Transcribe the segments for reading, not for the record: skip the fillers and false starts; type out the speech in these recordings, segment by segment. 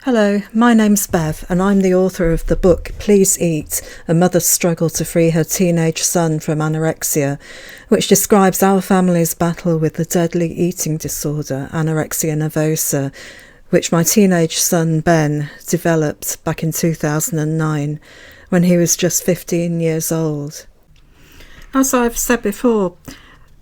Hello, my name's Bev and I'm the author of the book Please Eat, A Mother's Struggle to Free Her Teenage Son from Anorexia, which describes our family's battle with the deadly eating disorder, anorexia nervosa, which my teenage son Ben developed back in 2009 when he was just 15 years old. As I've said before,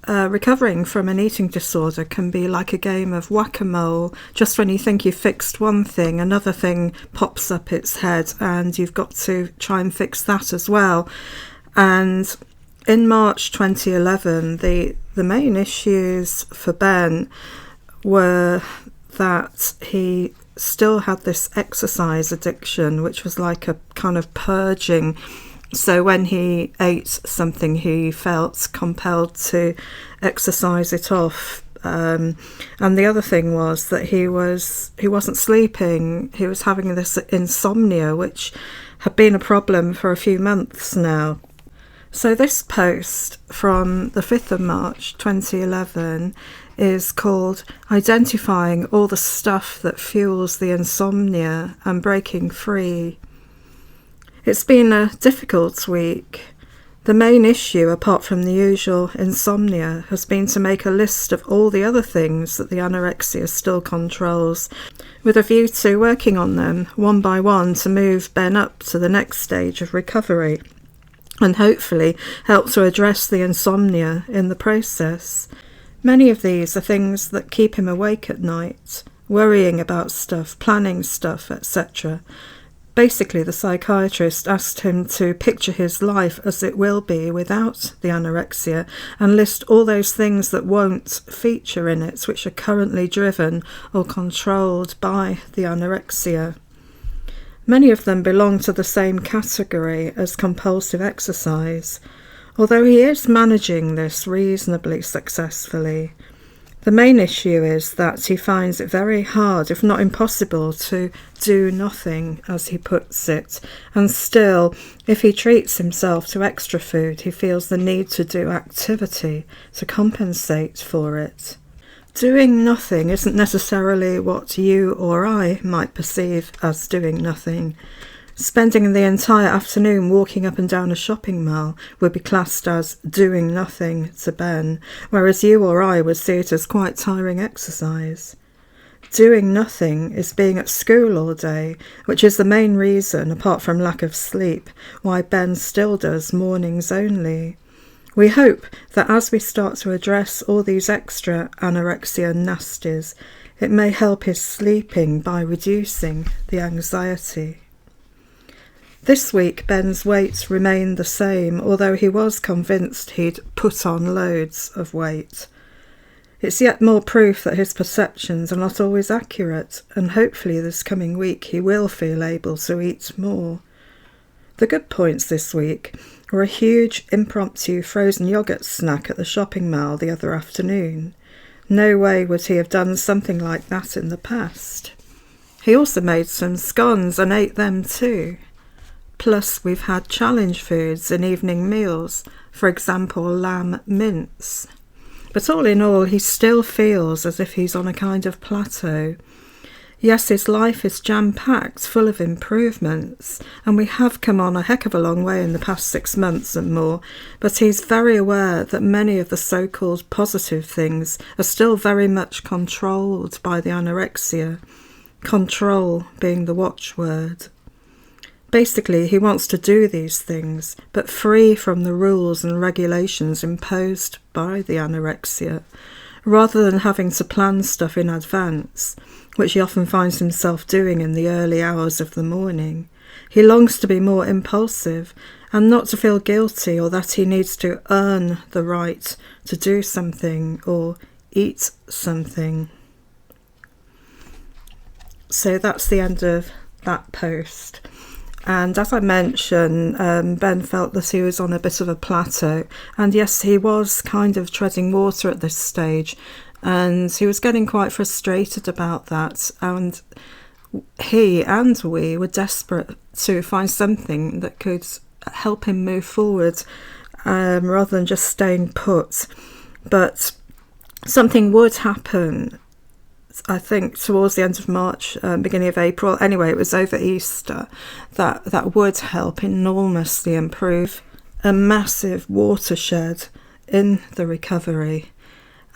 recovering from an eating disorder can be like a game of whack-a-mole. Just when you think you've fixed one thing, another thing pops up its head and you've got to try and fix that as well. And in March 2011, the main issues for Ben were that he still had this exercise addiction, which was like a kind of purging. So when he ate something, he felt compelled to exercise it off. And the other thing was that he wasn't sleeping. He was having this insomnia, which had been a problem for a few months now. So this post from the 5th of March 2011 is called Identifying All the Stuff That Fuels the Insomnia and Breaking Free. It's been a difficult week. The main issue, apart from the usual insomnia, has been to make a list of all the other things that the anorexia still controls, with a view to working on them one by one to move Ben up to the next stage of recovery and hopefully help to address the insomnia in the process. Many of these are things that keep him awake at night, worrying about stuff, planning stuff, etc. Basically, the psychiatrist asked him to picture his life as it will be without the anorexia and list all those things that won't feature in it, which are currently driven or controlled by the anorexia. Many of them belong to the same category as compulsive exercise, although he is managing this reasonably successfully. The main issue is that he finds it very hard, if not impossible, to do nothing, as he puts it. And still, if he treats himself to extra food, he feels the need to do activity to compensate for it. Doing nothing isn't necessarily what you or I might perceive as doing nothing. Spending the entire afternoon walking up and down a shopping mall would be classed as doing nothing to Ben, whereas you or I would see it as quite tiring exercise. Doing nothing is being at school all day, which is the main reason, apart from lack of sleep, why Ben still does mornings only. We hope that as we start to address all these extra anorexia nasties, it may help his sleeping by reducing the anxiety. This week, Ben's weight remained the same, although he was convinced he'd put on loads of weight. It's yet more proof that his perceptions are not always accurate, and hopefully this coming week he will feel able to eat more. The good points this week were a huge impromptu frozen yoghurt snack at the shopping mall the other afternoon. No way would he have done something like that in the past. He also made some scones and ate them too. Plus, we've had challenge foods in evening meals, for example, lamb mince. But all in all, he still feels as if he's on a kind of plateau. Yes, his life is jam-packed, full of improvements, and we have come on a heck of a long way in the past 6 months and more, but he's very aware that many of the so-called positive things are still very much controlled by the anorexia, control being the watchword. Basically, he wants to do these things, but free from the rules and regulations imposed by the anorexia, rather than having to plan stuff in advance, which he often finds himself doing in the early hours of the morning. He longs to be more impulsive and not to feel guilty or that he needs to earn the right to do something or eat something. So that's the end of that post. And as I mentioned, Ben felt that he was on a bit of a plateau. And yes, he was kind of treading water at this stage. And he was getting quite frustrated about that. And he and we were desperate to find something that could help him move forward rather than just staying put. But something would happen I think towards the end of March, beginning of April. Anyway, it was over Easter. That would help enormously improve. A massive watershed in the recovery,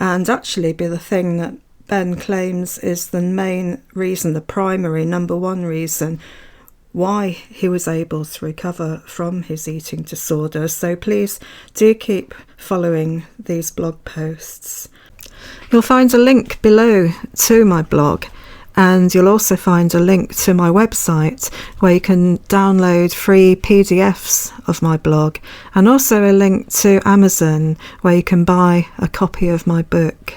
and actually be the thing that Ben claims is the main reason, the primary number one reason why he was able to recover from his eating disorder. So please do keep following these blog posts. You'll find a link below to my blog, and you'll also find a link to my website where you can download free PDFs of my blog, and also a link to Amazon where you can buy a copy of my book.